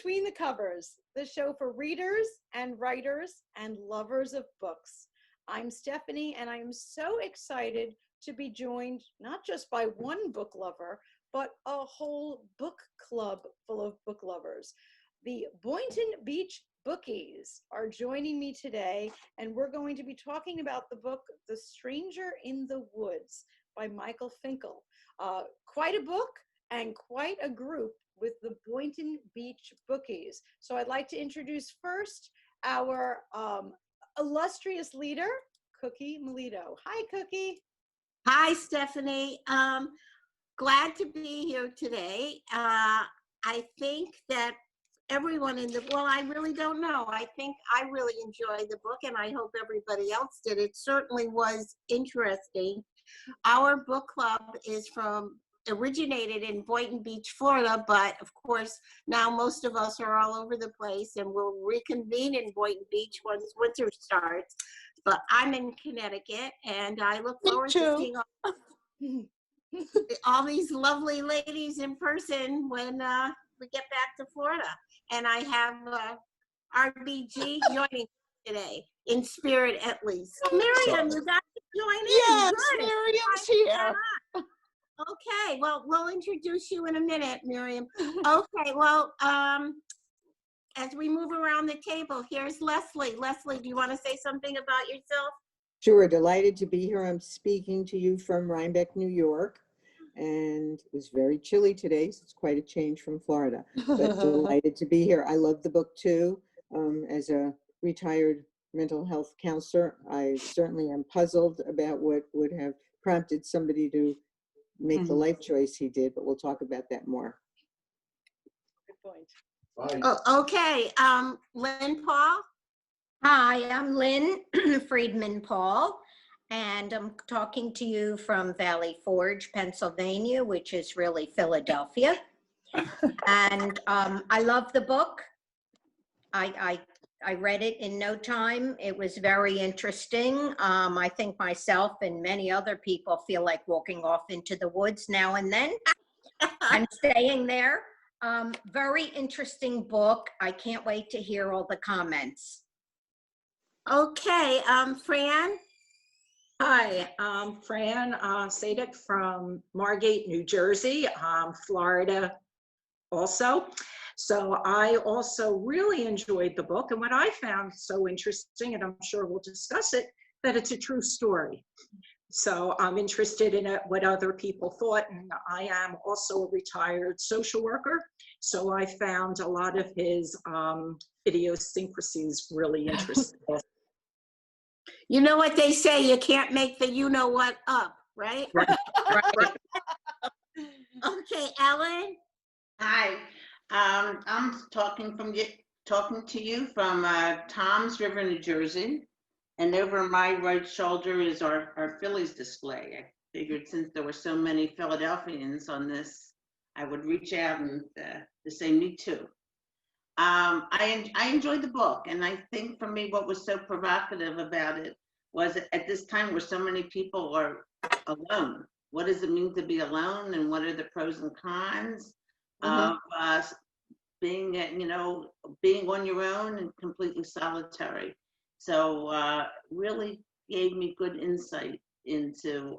Between the Covers, the show for readers and writers and lovers of books. I'm Stephanie, and I'm so excited to be joined not just by one book lover, but a whole book club full of book lovers. The Boynton Beach Bookies are joining me today, and we're going to be talking about the book, The Stranger in the Woods by Michael Finkel. Quite a book and quite a group with the Boynton Beach Bookies. So I'd like to introduce first our illustrious leader, Cookie Melito. Hi, Cookie. Hi, Stephanie. Glad to be here today. I think that everyone well, I really don't know. I think I really enjoyed the book, and I hope everybody else did. It certainly was interesting. Our book club originated in Boynton Beach, Florida, but of course now most of us are all over the place, and we'll reconvene in Boynton Beach once winter starts. But I'm in Connecticut, and I look forward to seeing all these lovely ladies in person when we get back to Florida. And I have RBG joining today, in spirit at least. Miriam, you got to join in. Yes, Good. Miriam's here. Okay, well, we'll introduce you in a minute, Miriam. Okay, well, as we move around the table, here's Leslie. Leslie, do you want to say something about yourself? Sure, delighted to be here. I'm speaking to you from Rhinebeck, New York, and it was very chilly today, so it's quite a change from Florida, but delighted to be here. I love the book too. As a retired mental health counselor, I certainly am puzzled about what would have prompted somebody to make the life choice he did, but we'll talk about that more. Good point. Oh, okay, Lynn Paul? Hi, I'm Lynn Friedman Paul, and I'm talking to you from Valley Forge, Pennsylvania, which is really Philadelphia. And I love the book. I read it in no time. It was very interesting. I think myself and many other people feel like walking off into the woods now and then. I'm staying there. Very interesting book. I can't wait to hear all the comments. Okay, Fran? Hi, I'm Fran Sadek from Margate, New Jersey, Florida also. So I also really enjoyed the book, and what I found so interesting, and I'm sure we'll discuss it, that it's a true story. So I'm interested in what other people thought, and I am also a retired social worker, so I found a lot of his idiosyncrasies really interesting. You know what they say, you can't make the you-know-what up, right? Right. Okay, Ellen? Hi, I'm talking to you from Toms River, New Jersey, and over my right shoulder is our Phillies display. I figured since there were so many Philadelphians on this, I would reach out and to say me too. I enjoyed the book, and I think for me what was so provocative about it was at this time where so many people are alone. What does it mean to be alone, and what are the pros and cons of being on your own and completely solitary? So really gave me good insight into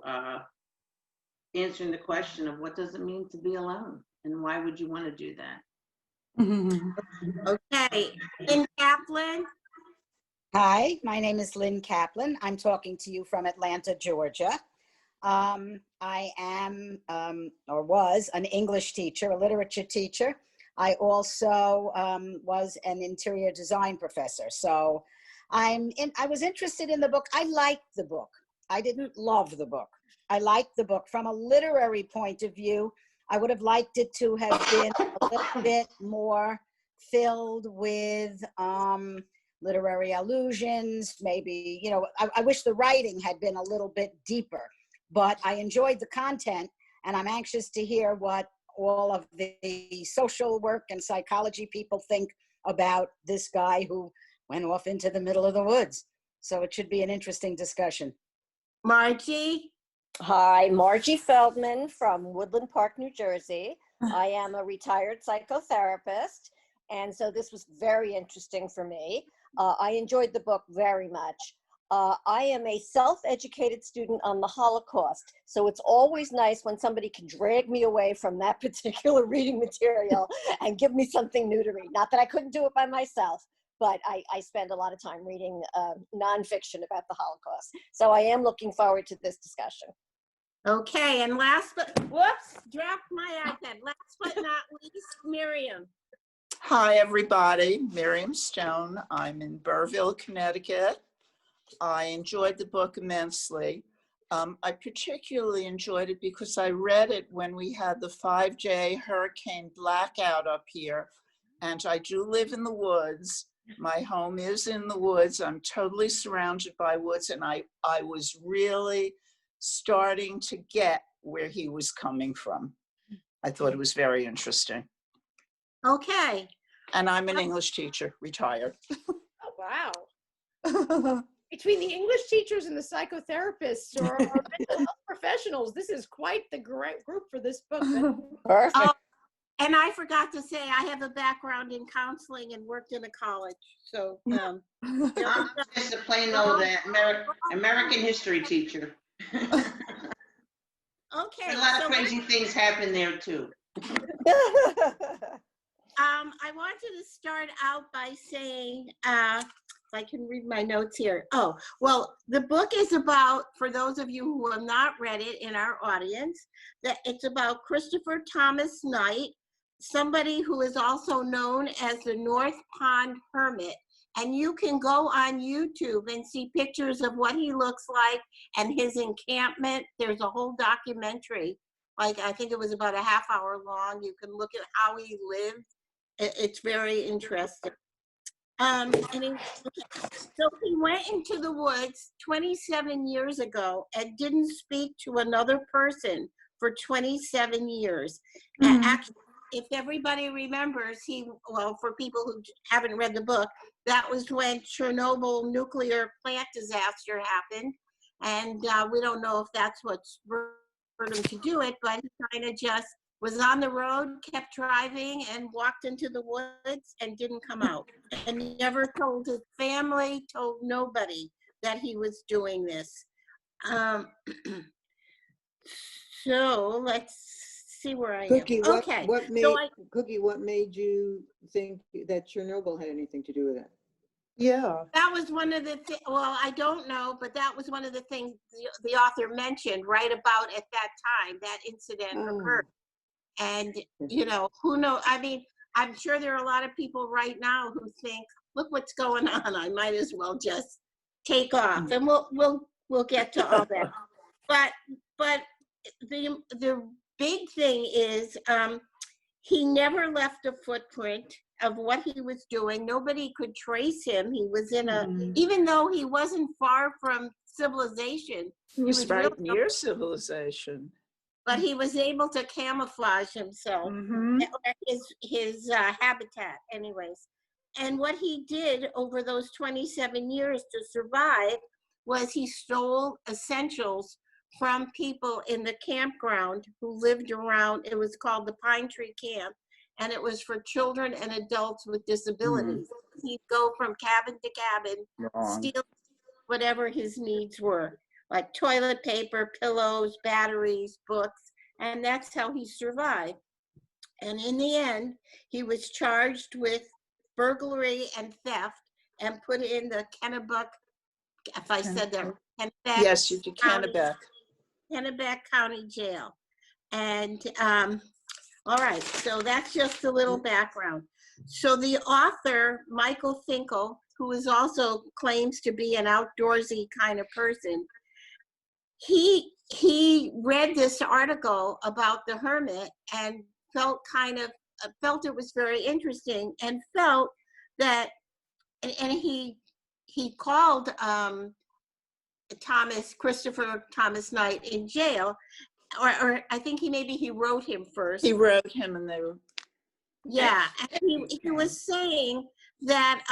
answering the question of what does it mean to be alone, and why would you want to do that? Okay, Lynn Kaplan? Hi, my name is Lynn Kaplan. I'm talking to you from Atlanta, Georgia. I am, or was, an English teacher, a literature teacher. I also was an interior design professor. So I was interested in the book. I liked the book. I didn't love the book. I liked the book. From a literary point of view, I would have liked it to have been a little bit more filled with literary allusions, maybe, I wish the writing had been a little bit deeper, but I enjoyed the content, and I'm anxious to hear what all of the social work and psychology people think about this guy who went off into the middle of the woods. So it should be an interesting discussion. Margie? Hi, Margie Feldman from Woodland Park, New Jersey. I am a retired psychotherapist, And so this was very interesting for me. I enjoyed the book very much. I am a self-educated student on the Holocaust, so it's always nice when somebody can drag me away from that particular reading material and give me something new to read. Not that I couldn't do it by myself, but I spend a lot of time reading nonfiction about the Holocaust. So I am looking forward to this discussion. Okay, and last but, whoops, dropped my iPad. Last but not least, Miriam. Hi, everybody. Miriam Stone. I'm in Burrville, Connecticut. I enjoyed the book immensely. I particularly enjoyed it because I read it when we had the 5J hurricane blackout up here. And I do live in the woods. My home is in the woods. I'm totally surrounded by woods. And I was really starting to get where he was coming from. I thought it was very interesting. Okay. And I'm an English teacher, retired. Oh, wow. Between the English teachers and the psychotherapists or mental health professionals, this is quite the great group for this book. Perfect. Oh, and I forgot to say, I have a background in counseling and worked in a college. So, I'm just a plain old American history teacher. okay. A lot of crazy things happen there too. I wanted to start out by saying, if I can read my notes here. Oh, well, the book is about, for those of you who have not read it in our audience, that it's about Christopher Thomas Knight, somebody who is also known as the North Pond Hermit. And you can go on YouTube and see pictures of what he looks like and his encampment. There's a whole documentary, like I think it was about a half hour long. You can look at how he lived. It's very interesting. So he went into the woods 27 years ago and didn't speak to another person for 27 years. Mm-hmm. Actually, if everybody remembers, well, for people who haven't read the book, that was when Chernobyl nuclear plant disaster happened. And we don't know if that's what spurred him to do it, but he kind of just was on the road, kept driving, and walked into the woods and didn't come out. And he never told his family, told nobody that he was doing this. So let's see where I Cookie, am. Okay. What made you think that Chernobyl had anything to do with it? Yeah. That was one of the things, well, I don't know, but that was one of the things the author mentioned right about at that time, that incident occurred. And, you know, who knows? I mean, I'm sure there are a lot of people right now who think, look what's going on. I might as well just take off. And we'll get to all that. But the big thing is he never left a footprint of what he was doing. Nobody could trace him. He was in even though he wasn't far from civilization. He was right near civilization. But he was able to camouflage himself, his habitat anyways. And what he did over those 27 years to survive was he stole essentials from people in the campground who lived around. It was called the Pine Tree Camp, and it was for children and adults with disabilities. He'd go from cabin to cabin, steal whatever his needs were, like toilet paper, pillows, batteries, books, and that's how he survived. And in the end, he was charged with burglary and theft and put in the Kennebec, if I said that, Kennebec. Yes, you did, Kennebec. Kennebec County Jail. And all right, so that's just a little background. So the author, Michael Finkel, who is also claims to be an outdoorsy kind of person, he read this article about the Hermit and felt it was very interesting and felt that, and he called Christopher Thomas Knight in jail, or I think he wrote him first. He wrote him and they were. Yeah, and he was saying that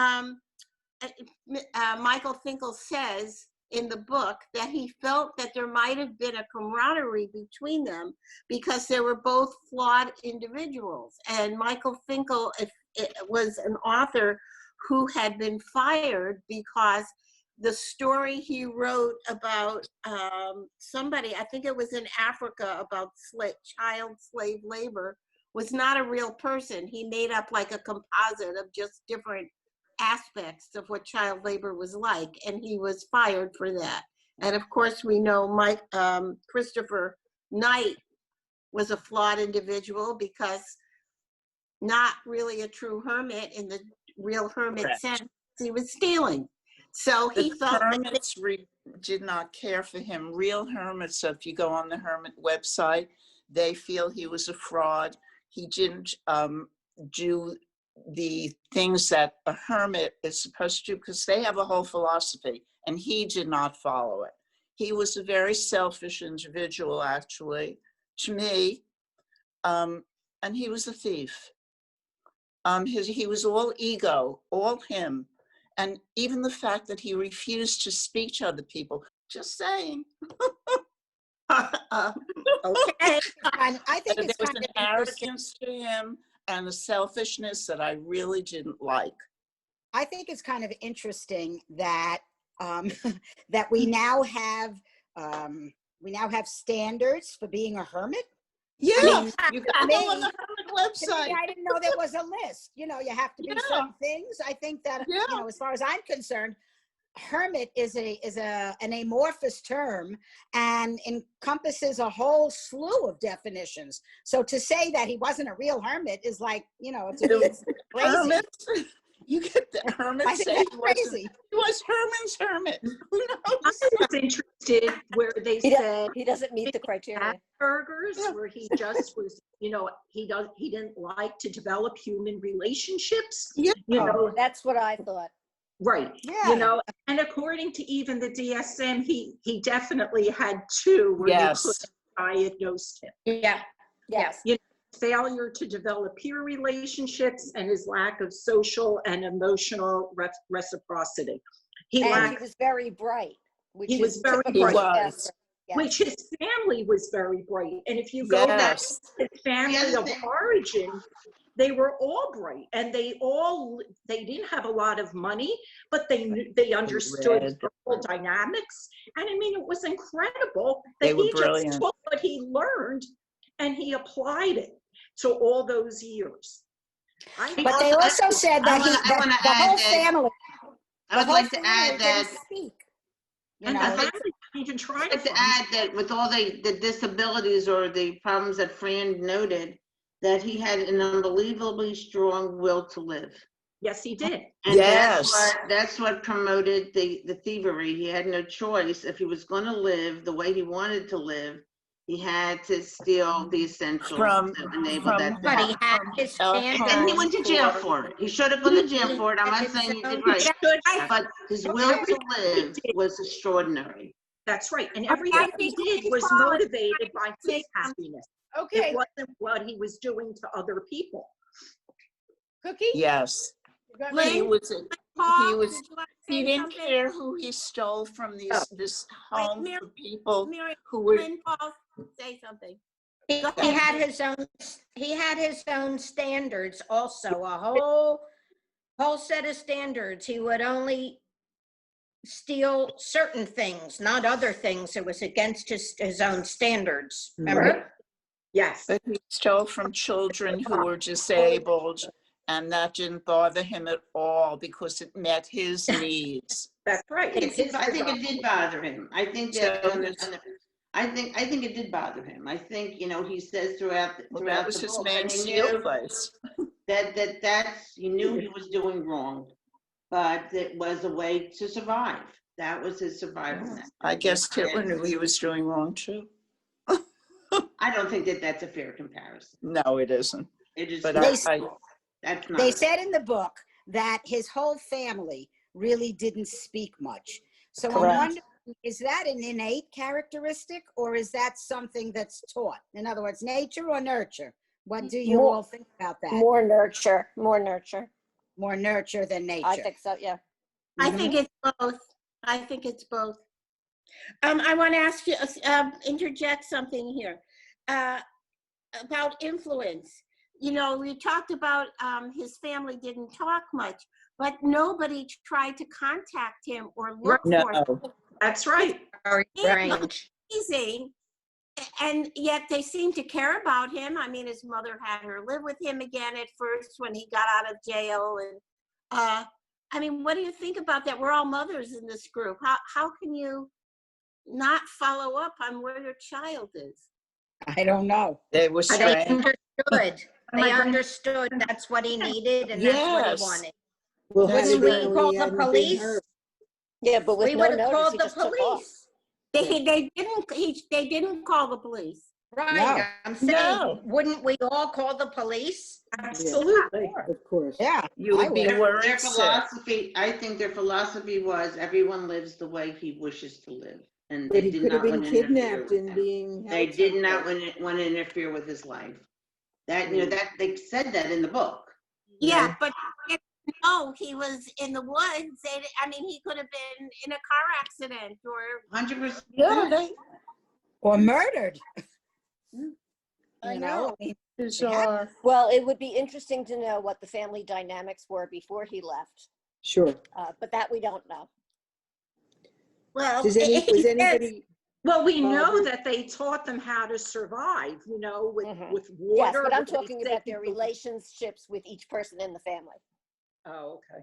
Michael Finkel says in the book that he felt that there might have been a camaraderie between them because they were both flawed individuals. And Michael Finkel it was an author who had been fired because the story he wrote about somebody, I think it was in Africa, about child slave labor, was not a real person. He made up like a composite of just different aspects of what child labor was like, and he was fired for that. And of course, we know Christopher Knight was a flawed individual because not really a true hermit in the real hermit Correct. sense. He was stealing. So he The felt that hermits did not care for him. Real hermits, so if you go on the hermit website, they feel he was a fraud. He didn't do the things that a hermit is supposed to do because they have a whole philosophy, and he did not follow it. He was a very selfish individual, actually, to me, and he was a thief. He was all ego, all him. And even the fact that he refused to speak to other people, just saying. okay. And I think There it's was kind an of interesting. arrogance to him and a selfishness that I really didn't like. I think it's kind of interesting that that we now have standards for being a hermit. Yeah, I mean, you got to go on me- the hermit To me, website. I didn't know there was a list. You know, you have to be Yeah. certain things. I think that, Yeah. you know, as far as I'm concerned, hermit is an amorphous term and encompasses a whole slew of definitions. So to say that he wasn't a real hermit is like, you know, to me, it's crazy. Hermit, you get the I hermit think say that's he wasn't. crazy. He was Herman's hermit. Who I knows? was interested where they said He doesn't meet the criteria. Asperger's, Yeah. where he just was, you know, he didn't like to develop human relationships. Yeah. You know, That's what I thought. right. Yeah. You know, and according to even the DSM, he definitely had two where Yes. you could diagnose him. Yeah, Yes. You know, failure to develop peer relationships and his lack of social and emotional reciprocity. He And lacked, he was very bright, which He was is very typical bright. of He Asperger's. was. Yes. which his family was very bright. And if you go back Yes. to his family The other of thing- origin, they were all bright, and they didn't have a lot of money, but they understood read. the whole dynamics. And I mean, it was incredible that They were he brilliant. just took what he learned and he applied it to all those years. But they also said that I wanna the add whole that- family, I would like to add that, didn't speak. You And know, the family didn't even try I'd to like to find add that with all the disabilities or the problems that Fran noted, that he had an unbelievably strong will to live. Yes, he did. And Yes. that's what promoted the thievery. He had no choice. If he was going to live the way he wanted to live, he had to steal the essentials From- to enable from that to but he happen. had his And then he went to jail for- for it. He should have gone to jail for it. I'm not saying he did right, but his will to live was extraordinary. That's right. And everything he did was motivated by his happiness. Okay, It wasn't what he was doing to other people. Cookie? Yes. You got Lynn? He me? was. Paul, He was. did you want to He say didn't something? care who he stole from this Wait, home Mary- for people Mary, who were. Lynn, Paul, say something. He Go ahead. had his own standards also, a whole set of standards. He would only steal certain things, not other things. It was against his own standards. Remember? Yes. But he stole from children who were disabled, and that didn't bother him at all because it met his needs. That's right. I think it did bother him. I think that I think it did bother him. I think, you know, he says throughout Well, that was the his book main that he steal knew place. he knew he was doing wrong, but it was a way to survive. That was his survival method. I guess Hitler knew he was doing wrong too. I don't think that that's a fair comparison. No, it isn't. It is But not. I That's not. they said in the book that his whole family really didn't speak much. So I'm Correct. wondering, is that an innate characteristic or is that something that's taught? In other words, nature or nurture? What do you More- all think about that? More nurture, more nurture. More nurture than nature. I think so, yeah. I Mhm. think it's both. I think it's both. I want to ask you, interject something here about influence. you know, we talked about his family didn't talk much, but nobody tried to contact him or look No, for him. That's right. Very It's strange. amazing. And yet they seem to care about him. I mean, his mother had her live with him again at first when he got out of jail. And I mean, what do you think about that? We're all mothers in this group. How can you not follow up on where your child is? I don't know. they were They strange. understood. My They grand- understood that's what he needed and that's what Yes. he wanted. Well, how Wouldn't did we they know call he the hadn't been police? hurt? Yeah, but with We no would have notice, called he the just took off. police. They didn't call the police. Right, No. I'm saying, No. wouldn't we all call the police? Absolutely. Of course. Yeah. You I would be would. worried Their sick. philosophy, I think their philosophy was everyone lives the way he wishes to live. And But they he did could have not been want to interfere kidnapped with and him. being They held did not someplace. want to interfere with his life. That, you know, that they said that in the book. Yeah, but no, he was in the woods. I mean, he could have been in a car accident or 100%. Yeah, Or murdered. I You know. know, bizarre. Well, it would be interesting to know what the family dynamics were before he left, Sure. but that we don't know. Well, Was he says- anybody, Well, we know Bothered. that they taught them how to survive, you know, with Mhm. with Yes, water. but I'm where they talking say about their people- relationships with each person in the family. Oh, okay.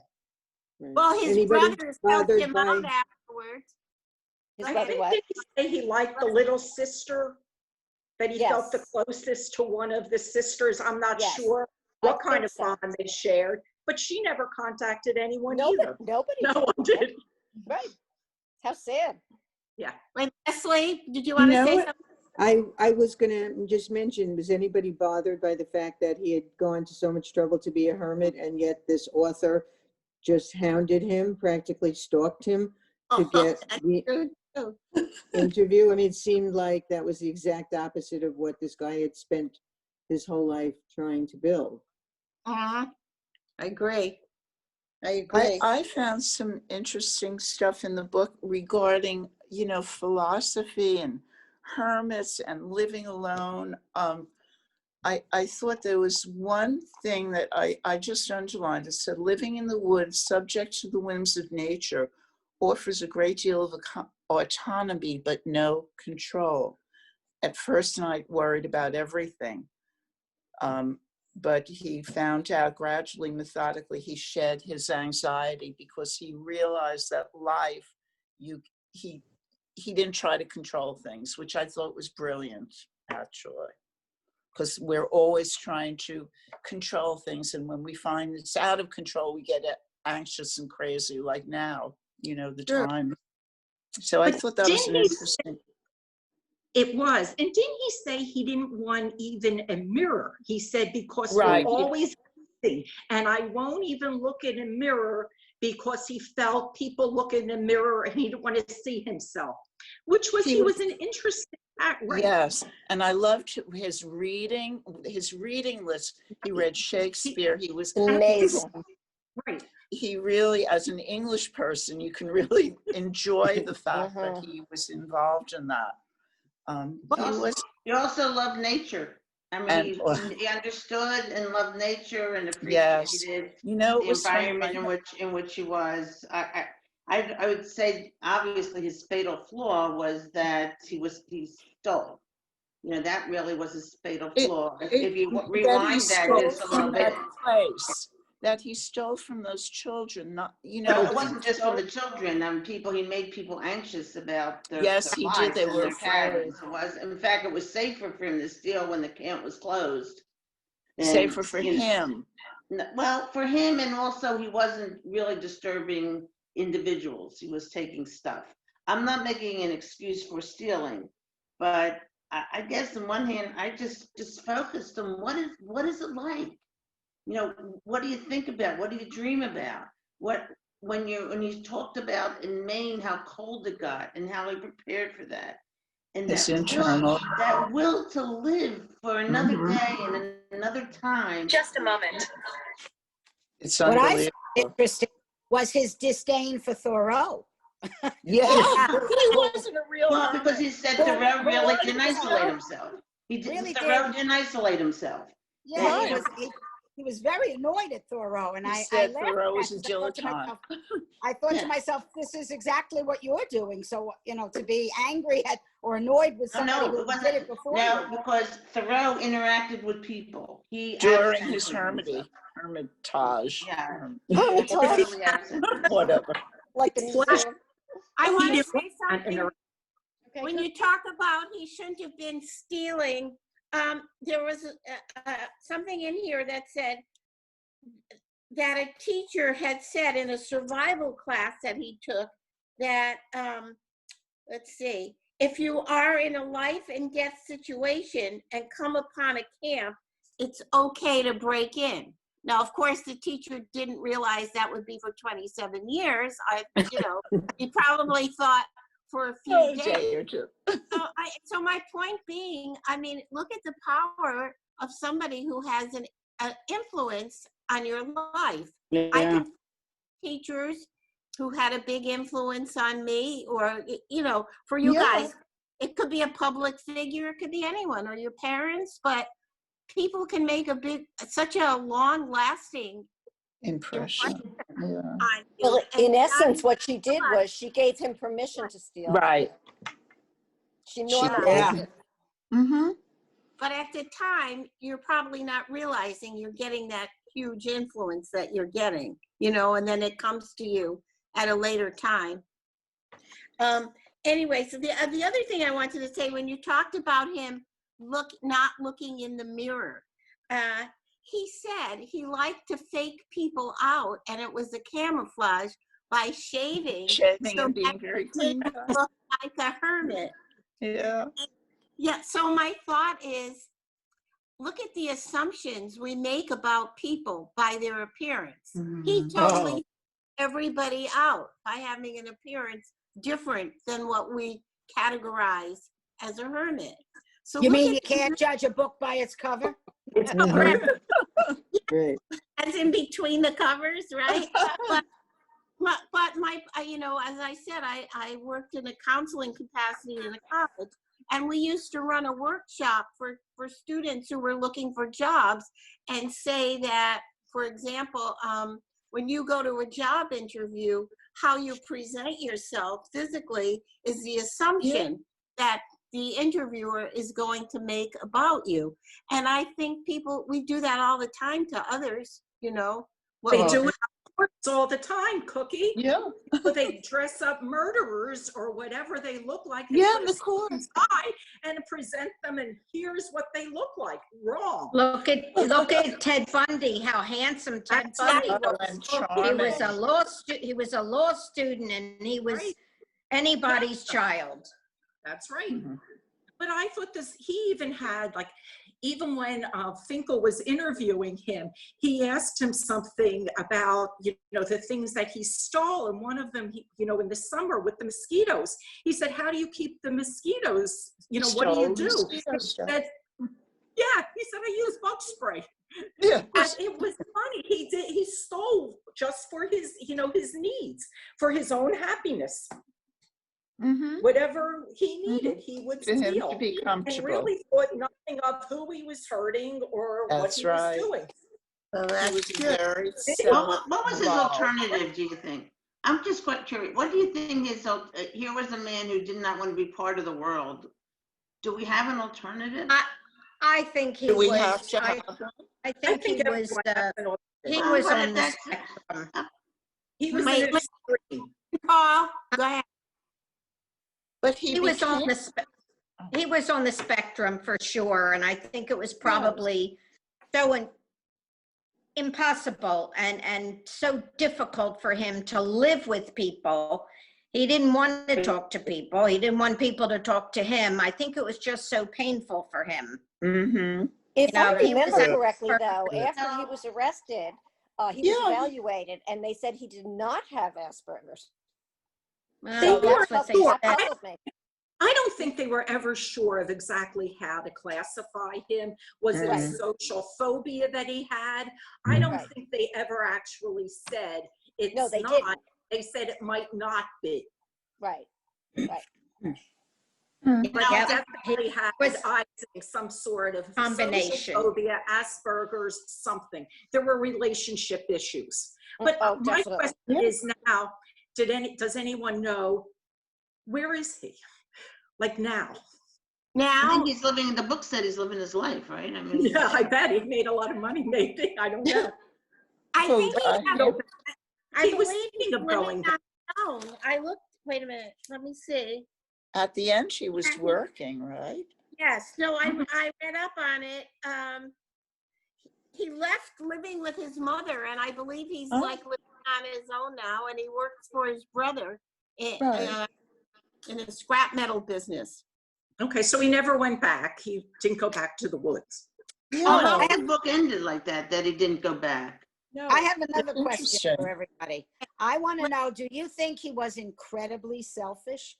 well, his anybody brothers helped bothered him by, out afterwards. His I brother think what? that he said he liked the little sister, that he felt the Yes. closest to one of the sisters. I'm not Yes, sure I what kind think of so. bond they shared, but she never contacted anyone Nobody, either. nobody. No one did. Right. How sad. Wait, Leslie, did you want to You know say what? something? I was gonna just mention, was anybody bothered by the fact that he had gone to so much trouble to be a hermit and yet this author just hounded him, practically stalked him to get that's the true, too. interview? I mean, it seemed like that was the exact opposite of what this guy had spent his whole life trying to build. I agree. I agree. I found some interesting stuff in the book regarding, you know, philosophy and hermits and living alone. I thought there was one thing that I just underlined. It said, living in the woods, subject to the whims of nature, offers a great deal of autonomy, but no control. At first, I worried about everything. But he found out gradually, methodically, he shed his anxiety because he realized that life, he didn't try to control things, which I thought was brilliant, actually. Because we're always trying to control things. And when we find it's out of control, we get anxious and crazy, like now, you know, the Sure. time. So I But thought that was an didn't he interesting. It was. And didn't he say he didn't want even a mirror? He said, because Right. we're always see, and I won't even look in a mirror because he felt people look in the mirror and he didn't want to see himself, which was, he was an interesting act. Right. Yes, and I loved his reading list. He read Shakespeare. He was Amazing. Right. he really, as an English person, you can really enjoy the fact that Mhm. he was involved in that. He also loved nature. I mean, he understood and loved nature and Yes. appreciated You know, it the was funny, environment in which he was. I would say obviously his fatal flaw was that he stole. You know, that really was his fatal flaw. If you rewind that just a little bit. Place that he stole from those children, not, you know. Well, it wasn't just from the children. He made people anxious about their Yes, he did. lives They and were their afraid. cabins. In fact, it was safer for him to steal when the camp was closed. Safer for him. Well, for him, and also he wasn't really disturbing individuals. He was taking stuff. I'm not making an excuse for stealing, but I guess on one hand, I just focused on what is it like? You know, what do you think about? What do you dream about? When you talked about in Maine how cold it got and how he prepared for that, and His that internal. that will to live for another Mhm. day and another time. Just a moment. It's what I unbelievable. found interesting was his disdain for Thoreau. Yeah, he wasn't a real Well, hermit. because he said Thoreau really didn't isolate himself. Thoreau didn't isolate himself. Yeah, Yeah. he was very annoyed at Thoreau, and He I said laughed Thoreau at was that a 'cause dilettante. I thought to myself, this is exactly what you're doing. So, to be angry at or annoyed with Oh, somebody no, who it wasn't. did it before No, you. because Thoreau interacted with people. He During his absented hermitage. Yeah. Hermitage. Totally absent. Whatever. Like the museum. I want to didn't say something. Okay, When go- you talk about he shouldn't have been stealing, there was something in here that said that a teacher had said in a survival class that he took that, let's see, if you are in a life and death situation and come upon a camp, it's okay to break in. Now, of course, the teacher didn't realize that would be for 27 years. He probably thought for a few Oh, days. day or two. So my point being, I mean, look at the power of somebody who has an influence on your life. I Yeah. can teachers who had a big influence on me, or for you guys, it could be a public figure, it could be anyone, or your parents, but people can make such a long-lasting Impression. Yeah. on you. Well, And in not essence, what she did was she gave him permission to steal. Right. She She normalized did. it. Mm-hmm. But at the time, you're probably not realizing you're getting that huge influence that you're getting, and then it comes to you at a later time. Anyway, so the other thing I wanted to say, when you talked about him not looking in the mirror, he said he liked to fake people out, and it was a camouflage by shaving Shaving so and being that very he clean. didn't look like a hermit. Yeah. Yeah, so my thought is, look at the assumptions we make about people by their appearance. He totally everybody out by having an appearance different than what we categorize as a hermit. So You look mean at you can't judge a book by its cover? Mhm. Right. as in between the covers, right? but my, as I said, I worked in a counseling capacity in a college, and we used to run a workshop for students who were looking for jobs, and say that, for example, when you go to a job interview, how you present yourself physically is the assumption that the interviewer is going to make about you. And I think we do that all the time to others, They do it all the time, Cookie. Yeah. But they dress up murderers or whatever they look like. Yeah, put a of suit course. and tie and present them, and here's what they look like. Wrong. Look at Ted Bundy, how handsome Ted That's right. Bundy Oh, was. and He was charming. he was a law student, and he was Right. anybody's child. That's right. Mhm. But I thought he even had, even when Finkel was interviewing him, he asked him something about, the things that he stole. And one of them, in the summer with the mosquitoes, he said, how do you keep the mosquitoes? What do you do? He said, I use bug spray. Yeah. And it was funny. He stole just for his, his needs, for his own happiness. Mm-hmm. Whatever he needed, he would For him steal. to be And comfortable. really thought nothing of who he was hurting or what That's he right. was doing. So He that's was good. very What was his self-involved. alternative, do you think? I'm just quite curious. What do you think here was a man who did not want to be part of the world. Do we have an alternative? I think he Do we was. have to have I think he was. everyone has an He Well, was but on the that's- spectrum. He was Wait, an extreme. Paul, go ahead. But He was on the he was on the spectrum for sure, and I think it was probably so impossible and so difficult for him to live with people. He didn't want to talk to people. He didn't want people to talk to him. I think it was just so painful for him. Mm-hmm. If I he was remember at correctly, first- though, after he was arrested, he was evaluated, and they said he did not have Asperger's. Well, They were that's what they sure. said. puzzled me. I don't think they were ever sure of exactly how to classify him. Was it a Right. social phobia that he had? I don't Right. think they ever actually said it's No, they not. didn't. They said it might not be. Right, right. But he Yeah, definitely had, was I think, some sort of combination. social phobia, Asperger's, something. There were relationship issues. But Oh, my definitely. question is now, does anyone know, where is he? Like now? I Now, think he's living, the book said he's living his life, right? I mean, Yeah, I bet he made a lot of money, maybe. I don't know. I Who, think he, I He was believe he's thinking of living going on his own. I looked, wait a minute, let me see. At the end, she was working, right? Yes, no, I read up on it. He left living with his mother, and I believe he's Oh. like living on his own now, and he works for his brother Right. in a scrap metal business. Okay, so he never went back. He didn't go back to the woods. oh, Yeah. no, the book ended like that, that he didn't go back. No, I have another question Interesting. for everybody. I want to know, do you think he was incredibly selfish?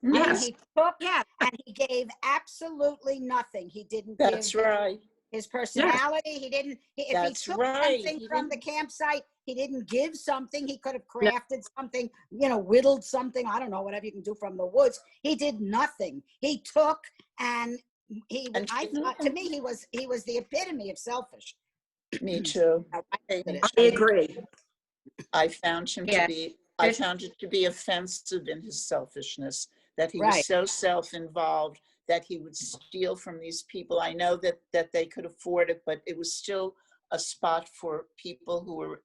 I mean, Yes. he took yeah, and he gave absolutely nothing. He didn't That's give right. his personality. He didn't, if he That's took right. something He from the didn't- campsite, he didn't give something. He could have No. crafted something, you know, whittled something. I don't know, whatever you can do from the woods. He did nothing. He took and he, And I thought, to me, he was the epitome of selfish. Me too. I agree. I found him to Yeah. be, I found it to be offensive in his selfishness, that he Right. was so self-involved that he would steal from these people. I know that they could afford it, but it was still a spot for people who were,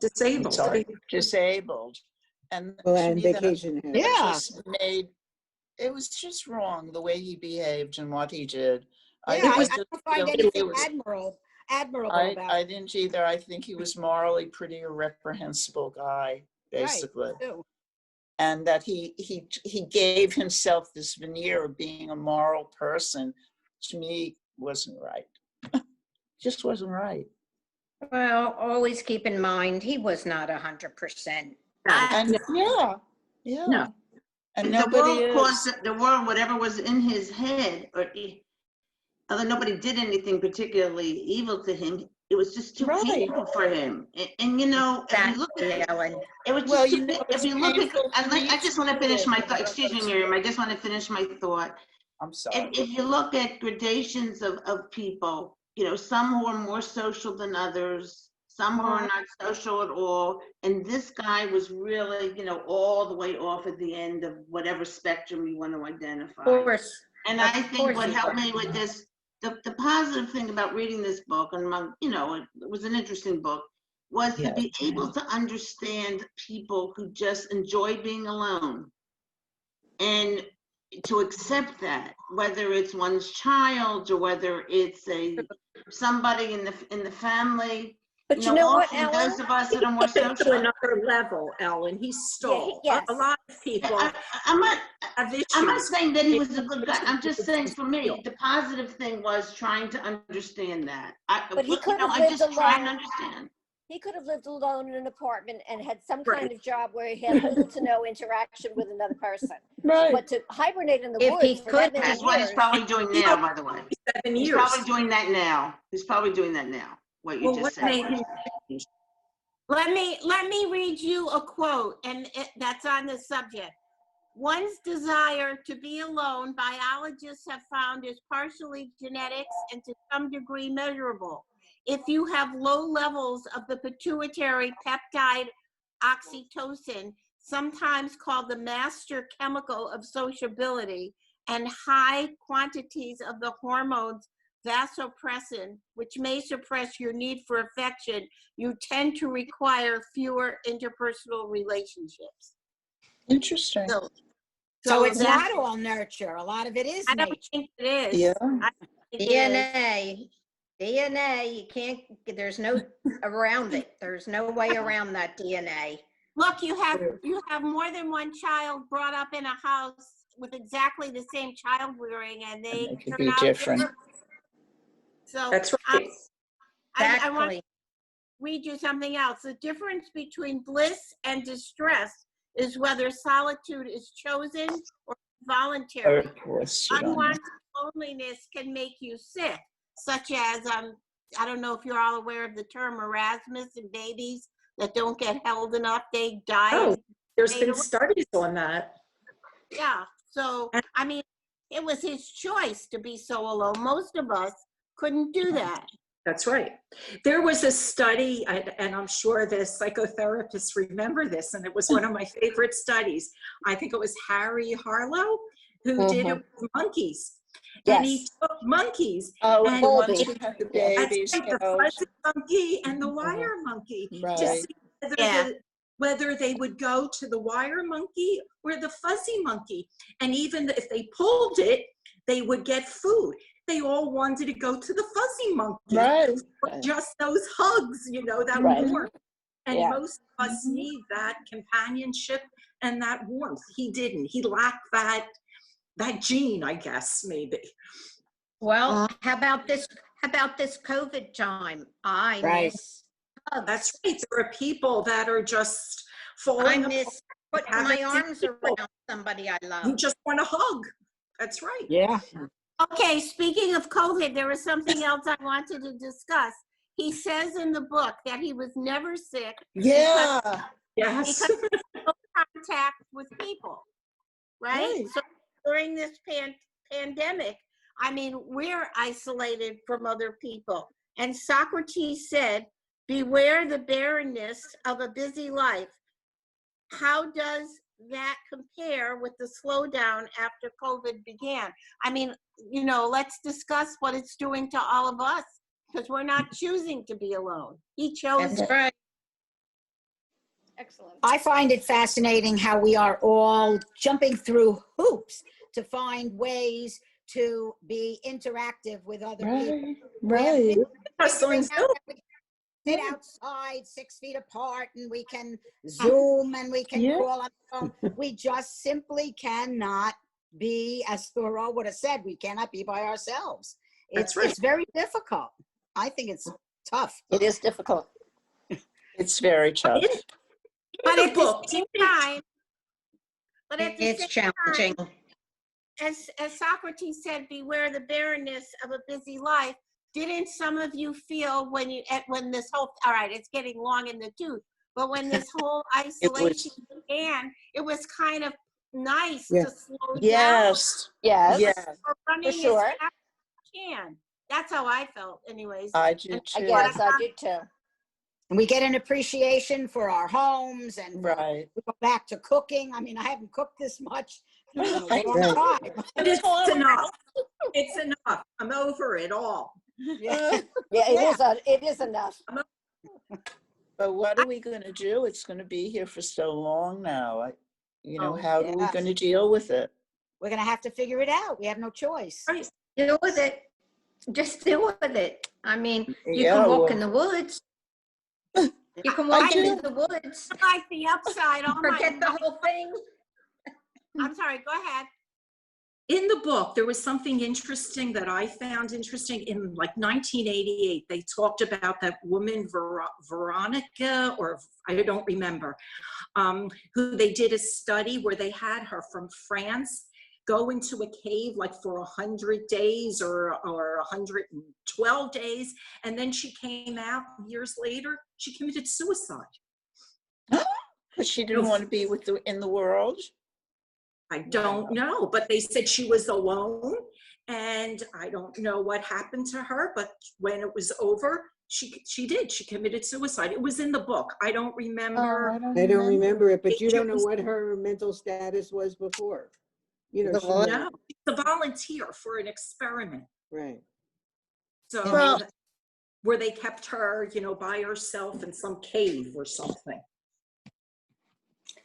Disabled. sorry, disabled. And Well, to and me, that vacation house. Yeah. just made, it was just wrong the way he behaved and what he did. Yeah, It I was- don't find feel anything it was- admirable about I it. didn't either. I think he was morally pretty a reprehensible guy, basically. Right, too. And that he gave himself this veneer of being a moral person, to me wasn't right. Just wasn't right. Well, always keep in mind, he was not 100%. And yeah. No. And The nobody world caused is. the world, whatever was in his head, although nobody did anything particularly evil to him, it was just too Right. painful for him. And you know, if you look at Exactly, it, Ellen. it was just Well, too, you know, if it's you look at, painful for me I just want to finish too. my thought. Excuse me, Miriam. I just want to finish my thought. I'm sorry. If you look at gradations of people, you know, some who are more social than others, some who are not social at all. And this guy was really, you know, all the way off at the end of whatever spectrum you want to identify. Of course. And Of I think course what he helped was. me with this, the positive thing about reading this book, and you know, it was an interesting book, was to be able to understand people who just enjoy being alone. And to accept that, whether it's one's child or whether it's somebody in the family. But you know what, often Ellen? those of us that are more To social. another level, Ellen. He stole. yes. A lot of people I'm not have issues. I'm not saying that he was a good guy. I'm just saying, for me, the positive thing was trying to understand that. But he could have I lived just try and alone. understand. He could have lived alone in an apartment and had some kind of job where he had little to no interaction with another person. Right. But to hibernate in the If he woods for that could many That's what he's years, probably doing now, by the way. 7 He's years. probably doing that now. He's probably doing that now, what you Well, just what said. made him change? let me read you a quote, and that's on the subject. One's desire to be alone, biologists have found, is partially genetics and to some degree measurable. If you have low levels of the pituitary peptide oxytocin, sometimes called the master chemical of sociability, and high quantities of the hormones vasopressin, which may suppress your need for affection, you tend to require fewer interpersonal relationships. Interesting. So it's that's- not all nurture. A lot of it is I don't nature. think it is. Yeah. I think it is. DNA, you can't, there's no around it. There's no way around that DNA. Look, you have more than one child brought up in a house with exactly the same child rearing, and they It could turn be out different. So That's right. I want to Exactly. read you something else. The difference between bliss and distress is whether solitude is chosen or voluntary. Of course, you don't know. Unwanted loneliness can make you sick, such as, I don't know if you're all aware of the term Erasmus, and babies that don't get held enough, they die. Oh, There's Stayed been away. studies on that. Yeah, so, I mean, it was his choice to be so alone. Most of us couldn't do that. That's right. There was a study, and I'm sure the psychotherapists remember this, and it was one of my favorite studies. I think it was Harry Harlow who did it with monkeys. And he Yes. took monkeys, Oh, and the ones Colby. who had the that's babies. right, the Oh, fuzzy monkey and the wire monkey, to right. see whether, Yeah. whether they would go to the wire monkey or the fuzzy monkey. And even if they pulled it, they would get food. They all wanted to go to the fuzzy monkey. Right. Just those hugs, that Right. warmth. And Yeah. most of us need that companionship and that warmth. He didn't. He lacked that gene, I guess, maybe. Well, how about this COVID time? I Right. miss hugs. That's right. There are people that are just I falling apart. miss putting my Haven't seen arms people around somebody I who love. just want a hug. That's right. Yeah. Okay, speaking of COVID, there was something else I wanted to discuss. He says in the book that he was never sick Yeah. Yes. because he had no contact with people, right? Right. So during this pandemic, I mean, we're isolated from other people. And Socrates said, beware the barrenness of a busy life. How does that compare with the slowdown after COVID began? I mean, let's discuss what it's doing to all of us, because we're not choosing to be alone. He chose That's it. right. Excellent. I find it fascinating how we are all jumping through hoops to find ways to be interactive with other people. Right. Figuring out that we can sit outside 6 feet apart and we can Zoom and we can Yeah. call on the phone. We just simply cannot be, as Thoreau would have said, we cannot be by ourselves. That's right. It's very difficult. I think it's tough. It is difficult. It's very tough. But the at book, the same time, It's challenging. as Socrates said, beware the barrenness of a busy life. Didn't some of you feel when this whole, all right, it's getting long in the tooth, but when this whole isolation began, it was kind of nice Yeah. to slow Yes. Yes. Yes. down. We're running as sure. fast as we can. That's how I felt, anyways. I do I too. guess I did too. And we get an appreciation for our homes and Right. we go back to cooking. I mean, I haven't cooked this much in a long Right. time. But it's enough. It's enough. I'm over it all. Yeah. Yeah, it is enough. But what are we going to do? It's going to be here for so long now. How are we yeah. going to deal with it? We're going to have to figure it out. We have no choice. Right. Deal with it. Just deal with it. I mean, you Yeah, can walk well- in the woods. You can walk do. into the woods. I like the upside. Forget the whole thing. I'm sorry, go ahead. In the book, there was something interesting that I found interesting. In like 1988, they talked about that woman, Veronica, or I don't remember, who they did a study where they had her from France go into a cave like for 100 days or 112 days. And then she came out years later, she committed suicide. Because she didn't want to be in the world. I don't know, but they said she was alone, and I don't know what happened to her, but when it was over, she committed suicide. It was in the book. I don't remember. I don't remember it, but you don't know what her mental status was before. No, she's a volunteer for an experiment. Right. So where they kept her, by herself in some cave or something.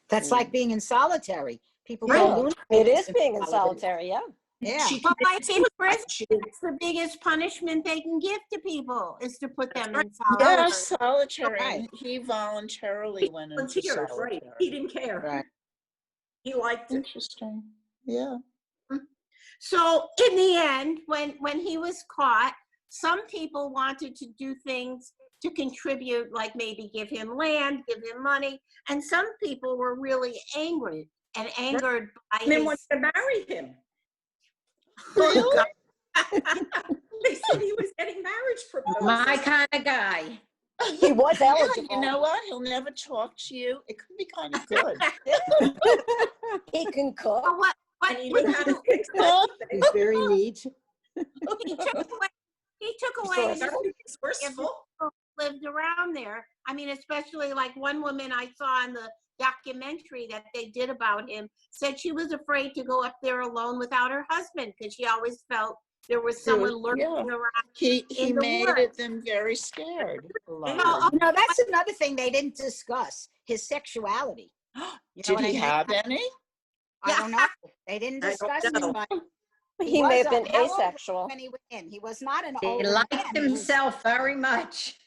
That's like being in solitary. People Yeah, go lunatics it is being in solitary, yeah. Yeah. She Well, I committed think suicide. that's the biggest punishment they can give to people, is to put them in Yeah, solitary. solitary. Right. He voluntarily went into Volunteered, solitary. right? He didn't care. Right. He liked it. Interesting. Yeah. So in the end, when he was caught, some people wanted to do things to contribute, like maybe give him land, give him money, and some people were really angry and angered by And then his. wanted to marry him. Oh, God. They said he was getting marriage proposals. My kind of guy. He was Yeah, eligible. you know what? He'll never talk to you. It could be kind of good. He can cook. Well, what And you know how to fix He's very neat. he took away, he took away Resourceful. the Very resourceful. people lived around there. I mean, especially like one woman I saw in the documentary that they did about him said she was afraid to go up there alone without her husband because she always felt there was someone lurking yeah. around. He In the made woods. them very scared. alone. No, That's another thing they didn't discuss, his sexuality. You know Did what I he mean? have any? I don't know. They didn't I don't discuss know. him, but He may was have been how old was he asexual. when he went in. He was not an He old liked man. He was- himself very much.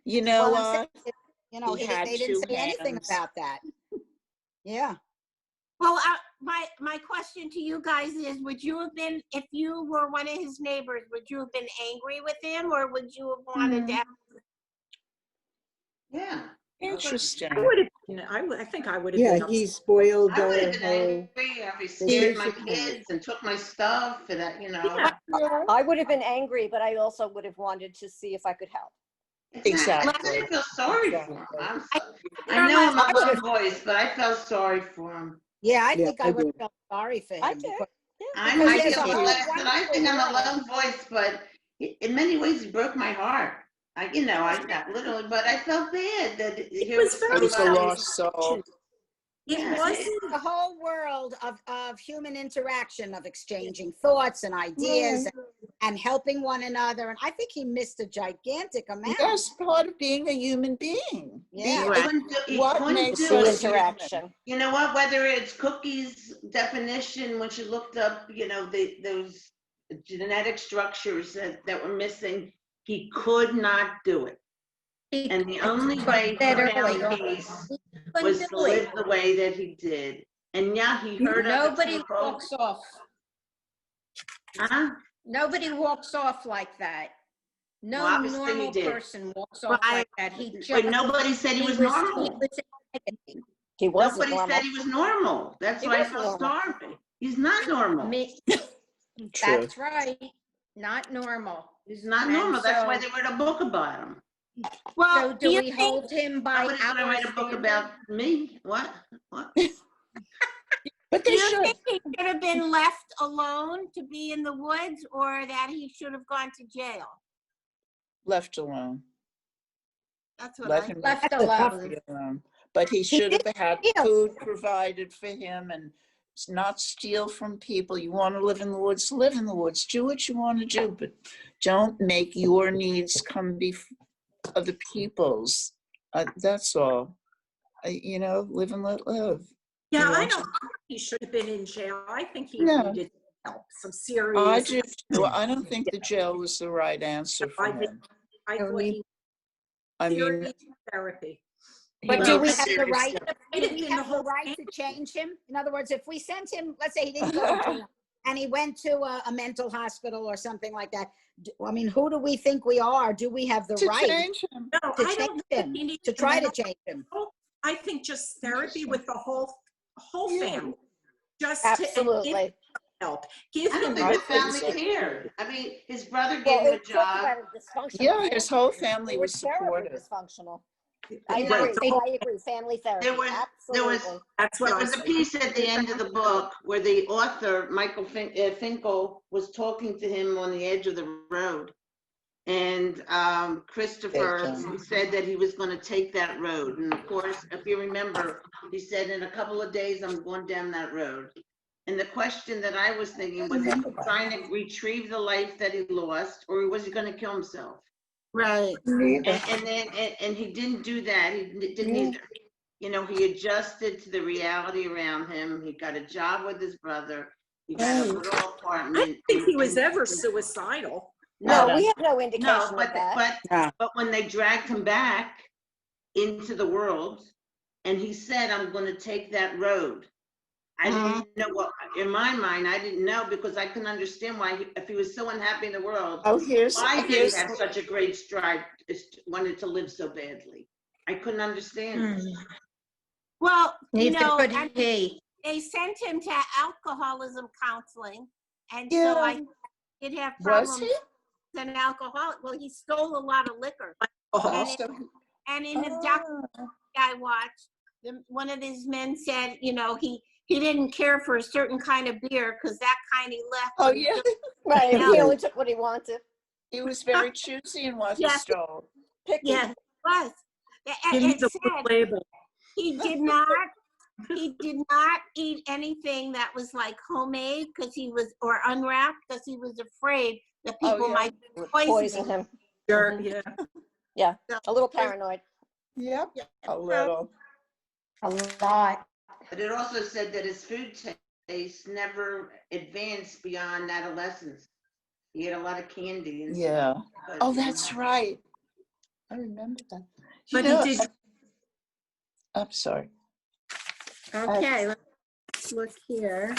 You know well, I'm what? saying, you know, He had they didn't 2 say anything hands. about that. Yeah. well, my question to you guys is, would you have been, if you were one of his neighbors, would you have been angry with him or would you have wanted to have Yeah. Interesting. I would have been, I think I would have Yeah, been he upset. spoiled I would the have been whole angry. I'd be scared my vacation home. kids and took my stuff and that, you know. Yeah. Yeah. I would have been angry, but I also would have wanted to see if I could help. Exactly. I feel sorry for him. Exactly. I know I'm a love voice, but I felt sorry for him. Yeah, I Yeah, think I I would did. have felt sorry for him. I did. because- I Because might there's be a a whole blessed, and I think I'm a wonderful love voice, but in many ways he broke my heart. I not literally, but I felt bad that here was was very He was a somebody. lost soul. It Yeah. wasn't, The whole world of human interaction, of exchanging thoughts and ideas and helping one another. And I think he missed a gigantic amount. Yes, part of being a human being. Yeah. He couldn't do- he What couldn't makes do The us it. human? interaction. You know what? Whether it's Cookie's definition, when she looked up, those genetic structures that were missing, he could not do it. He And the only way he said found earlier, peace couldn't was do to live it. the way that he did. And yeah, he heard other Nobody people. walks off. Huh? Nobody walks off like that. No Well, obviously he normal did. person walks off Right. like that. He just, But nobody said he was he normal. was agony. He wasn't Nobody normal. said he was normal. That's He why I wasn't felt normal. sorry. He's not normal. Me- True. That's right. Not normal. He's not And normal. That's why so- they wrote a book about him. well, So do do you we think, hold him by Nobody's gonna our write a book standard? about me. What? What? But do they you should. think he should have been left alone to be in the woods or that he should have gone to jail? Left alone. That's what Let I him Left That's a tough alone. be alone. But he should have had steal. food provided for him and not steal from people. You want to live in the woods, live in the woods. Do what you want to do, but don't make your needs come before other people's. That's all. Live and let live. yeah, You I want don't think he should have been in jail. I think he No. needed help, some serious. I do too. I don't think the jail was the right answer for I did. him. I thought he I mean, serious therapy. he But Well, do needs we have the serious right? therapy. Might Do have we been the have the whole right thing. to change him? In other words, if we sent him, let's say he didn't go to jail and he went to a mental hospital or something like that. I mean, who do we think we are? Do we have the To right change him. No, to I don't change know if him? he needs To a try to mental- change him? I think just therapy with the whole Yeah. family. Just Absolutely. to help. Give I don't him think the the family things- cared. I mean, his brother gave Well, him a it talked job. about a dysfunctional Yeah, family. his whole They family were was terribly supportive. dysfunctional. I You know, agree. I agree. Family therapy. There was- Absolutely. That's what There I was a said. piece at the end of the book where the author, Michael Finkel, was talking to him on the edge of the road. And Christopher said that he was going to take that road. And of course, if you remember, he said, in a couple of days, I'm going down that road. And the question that I was thinking, was he trying to retrieve the life that he lost, or was he going to kill himself? right. And he didn't do that. He didn't either. He adjusted to the reality around him. He got a job with his brother. He got a little I apartment. don't think he was and- ever suicidal. No, No, we have no indication no, of but that. when they dragged him back into the world, and he said, "I'm going to take that road." I didn't know what, in my mind, I didn't know, because I can understand why, if he was so unhappy in the world, Oh, why did he have such a great stride, wanted to live so badly? I couldn't understand. Well, Neither could and he. they sent him to alcoholism counseling. And Yeah. so I did have Was problems he? as an alcoholic. Well, he stole a lot of liquor. Oh, And, and in the documentary I watched, one of his men said, you know, he didn't care for a certain kind of beer because that kind he left. Oh, when he yeah. took- Right, Yeah. he only took what he wanted. He was very choosy in what he Yes. stole. Picky. Yes, it was. give me It the said label. he did not eat anything that was like homemade because he was, or unwrapped because he was afraid that Oh, people yeah. might Poison poison him. him. Sure, Mhm. yeah. Yeah, So- a little paranoid. Yep, a little. A lot. But it also said that his food taste never advanced beyond adolescence. He had a lot of candy and Yeah. stuff. But, Oh, that's right. I remember that. You But know, he did. I'm sorry. Okay, let's look here.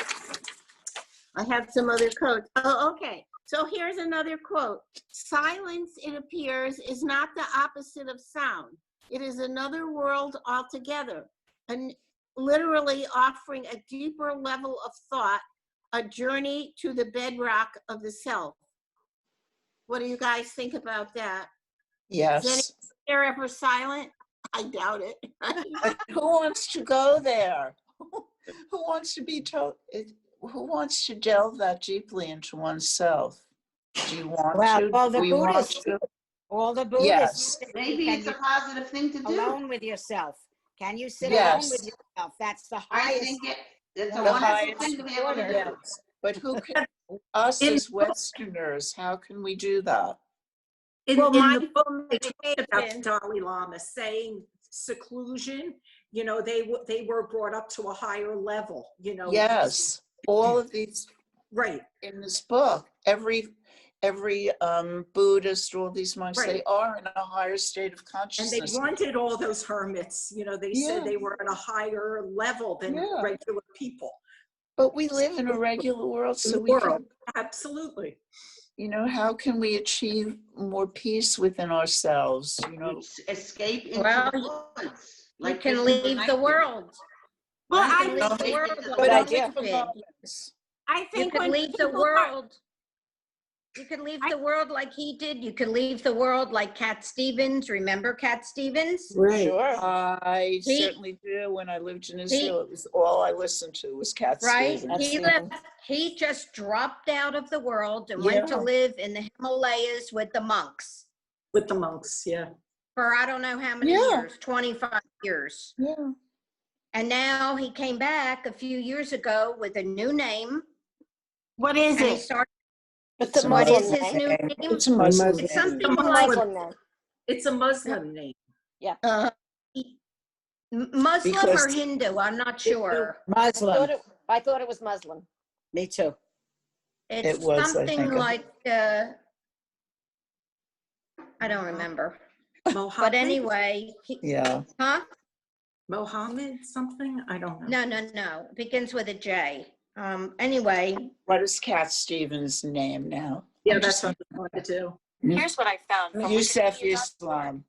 I have some other quotes. Oh, okay. So here's another quote. Silence, it appears, is not the opposite of sound. It is another world altogether, and literally offering a deeper level of thought, a journey to the bedrock of the self. What do you guys think about that? Yes. They're ever silent? I doubt it. But who wants to go there? Who wants to be told? Who wants to delve that deeply into oneself? Do you want Well, to? well, the Do we want Buddhists, to? all the Buddhists, Yes. say, maybe can it's a you positive thing to do. alone with yourself? Can you sit Yes. alone with yourself? That's the I highest. think it's a The wonderful highest thing to be able to order. do. Yes. But who can? Us as Westerners, how can we do that? In, Well, in the book, mindful they talked about meditation. the Dalai Lama saying seclusion, you know, they were brought up to a higher level, you know. Yes. All of these Right, in this book, every Buddhist, all these monks, they Right. are in a higher state of and they consciousness. wanted all those hermits, you know, they Yeah. said they were at a higher level than Yeah. regular people. But we live in a regular world, In so the we can, world, absolutely. you know, how can we achieve more peace within ourselves? You know, Escape into Well, the woods. You like can Christopher leave Knight the did. world. Well, You I can think, leave the Escape world into the like Good woods. idea. for David. moments. I You think could when leave the people are, world. You could leave the world like he did. You could leave the world like Cat Stevens. Remember Cat Stevens? Right. Sure. I He- certainly do. When I lived in Israel, it was all I listened to was Cat Right? Stevens. He Stevens. left. He just dropped out of the world and went to Yeah. live in the Himalayas with the monks With the monks, yeah. for I don't know how many Yeah. years, 25 years. Yeah. And now he came back a few years ago with a new name. what is And he it? started, It's It's a a what Muslim is Muslim his name. new name. name? It's a Muslim Muslim. It's name. something It's a like Muslim name. It's a Muslim name. Uh, Muslim or Because- Hindu, I'm not sure. Muslim. I thought it was Muslim. Me too. It's It was, I something think. like, I don't remember. Mohammed? But anyway, yeah. huh? Mohammed something? I don't know. No. It begins with a J. Anyway, What is Cat Stevens' name now? Yeah, I'm that's just- what I wanted to do. Here's what I found from Yusef Wikipedia.org. Islam.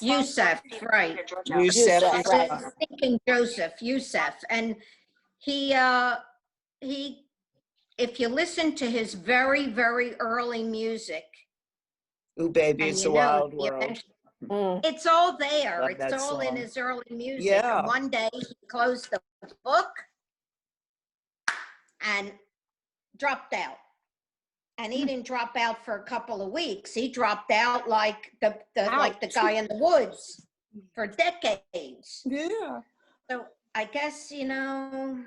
Yusef, right. Yusef Yusef, I right. Islam. was thinking Joseph, Yusef. And he, if you listen to his very, very early music, Ooh, baby, and it's you a know, wild you world. mentioned- Mm. it's all there. Love It's that all in song. his early music. Yeah. And one day he closed the book and dropped out. And he didn't drop out for a couple of weeks. He dropped out like the guy in the woods for decades. Yeah. So I guess, you know,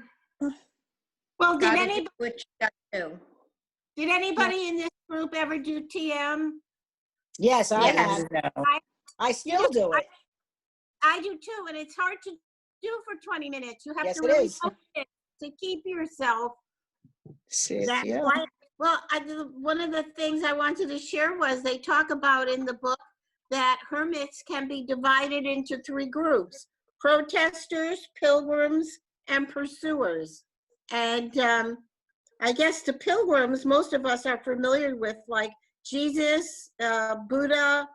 Well, did gotta do anybody, what you gotta do. did anybody in this group ever do TM? Yes, I Yes. have. No. I still do it. I do too, and it's hard to do for 20 minutes. You have Yes, to it really is. focus to keep yourself. See, That's yeah. why. Well, one of the things I wanted to share was they talk about in the book that hermits can be divided into 3 groups: protesters, pilgrims, and pursuers. And I guess the pilgrims, most of us are familiar with, like Jesus, Buddha,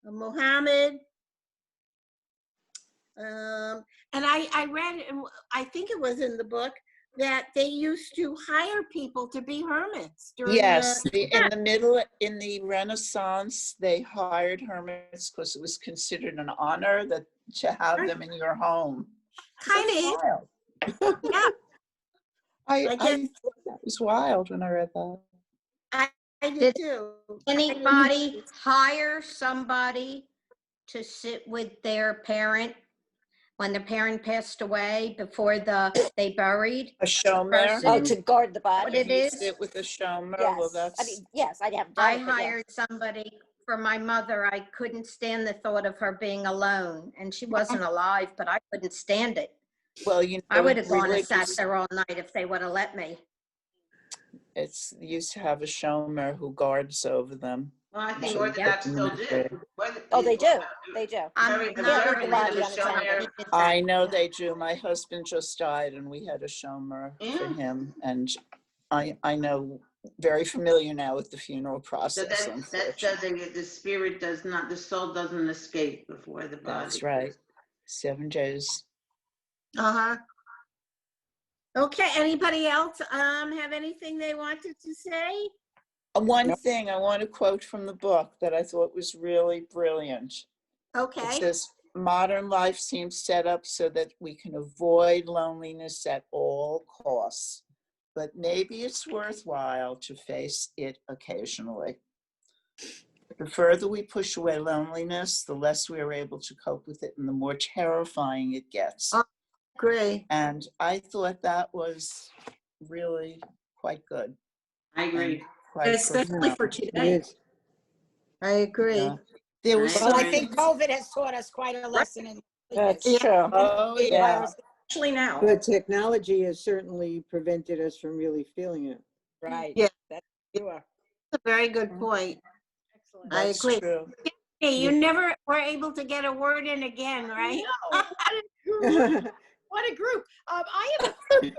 Muhammad. And I read, I think it was in the book, that they used to hire people to be hermits during Yes, the. in the Renaissance, they hired hermits because it was considered an honor to have them in your home. Kind That's of, wild. yeah. I I guess thought that was wild when I read that. I did Did too. anybody hire somebody to sit with their parent when the parent passed away before they buried A the shomer. Oh, person? to guard the What body? it You is? sit with a shomer. Yes. Well, I that's mean, yes, I'd have done I it, but yes. hired somebody for my mother. I couldn't stand the thought of her being alone, and she wasn't alive, but I couldn't stand it. well, I would have gone and sat religious. there all night if they would have let me. It's used to have a shomer who guards over them. Well, I think So Orthodox you still get do. them Oh, they do. They do. I'm The not leave the Americans body have a unattended. shomer. religious. I know they do. My husband just died and we had a shomer for Yeah. him. And I know, very familiar now with the funeral So process, that unfortunately. doesn't, the spirit does not, the soul doesn't escape before the body. That's right. 7 days. Uh-huh. Okay, anybody else have anything they wanted to say? One Nope. thing I want to quote from the book that I thought was really brilliant. It Okay. says, modern life seems set up so that we can avoid loneliness at all costs, but maybe it's worthwhile to face it occasionally. The further we push away loneliness, the less we are able to cope with it and the more terrifying it gets. Agree. And I thought that was really quite good. I agree. and quite Especially for It today. is. I agree. Yeah. There was Well, I something. think COVID has taught us quite a lesson in That's Yeah. true. Oh, Yeah. yeah. Especially now. But technology has certainly prevented us from really feeling it. Right. Yeah. That's true. That's a very good point. Excellent. I That's agree. true. Hey, you never were able to get a word in again, right? No, what a group. What a group. I have a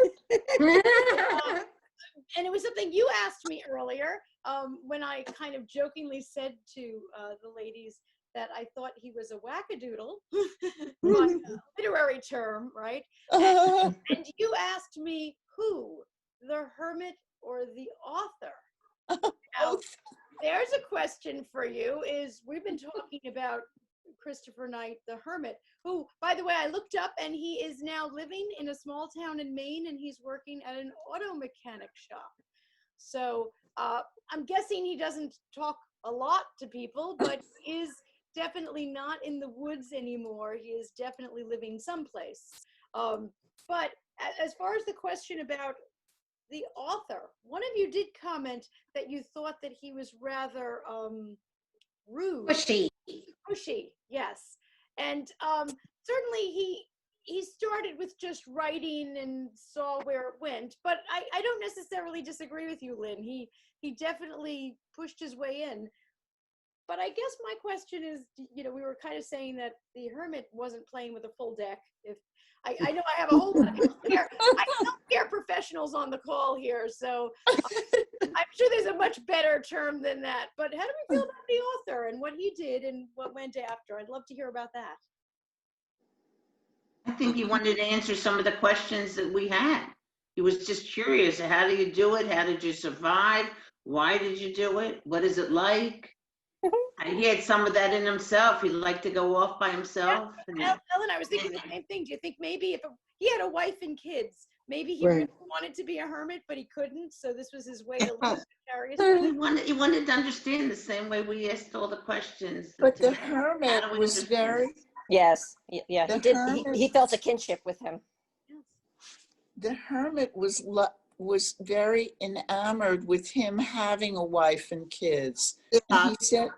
and it was something you asked me earlier when I kind of jokingly said to the ladies that I thought he was a wackadoodle, but literary term, right? And you asked me who, the hermit or the author? Now, there's a question for you. Is we've been talking about Christopher Knight, the hermit, who, by the way, I looked up and he is now living in a small town in Maine and he's working at an auto mechanic shop. So I'm guessing he doesn't talk a lot to people, but is definitely not in the woods anymore. He is definitely living someplace. But as far as the question about the author, one of you did comment that you thought that he was rather rude. Pushy, yes. And certainly he started with just writing and saw where it went. But I don't necessarily disagree with you, Lynn. He definitely pushed his way in. But I guess my question is, we were kind of saying that the hermit wasn't playing with a full deck. If I know I have a whole lot of healthcare professionals on the call here, so I'm sure there's a much better term than that. But how do we feel about the author and what he did and what went after? I'd love to hear about that. I think he wanted to answer some of the questions that we had. He was just curious. How do you do it? How did you survive? Why did you do it? What is it like? He had some of that in himself. He'd like to go off by himself. Yeah. Ellen, I was thinking the same thing. Do you think maybe if he had a wife and kids, maybe he really wanted to be a hermit, but he couldn't, so this was his way to live vicariously? He wanted to understand the same way we asked all the questions. But the hermit was very. Yes. Yeah. He did. He felt a kinship with him. The hermit was very enamored with him having a wife and kids. Yeah. And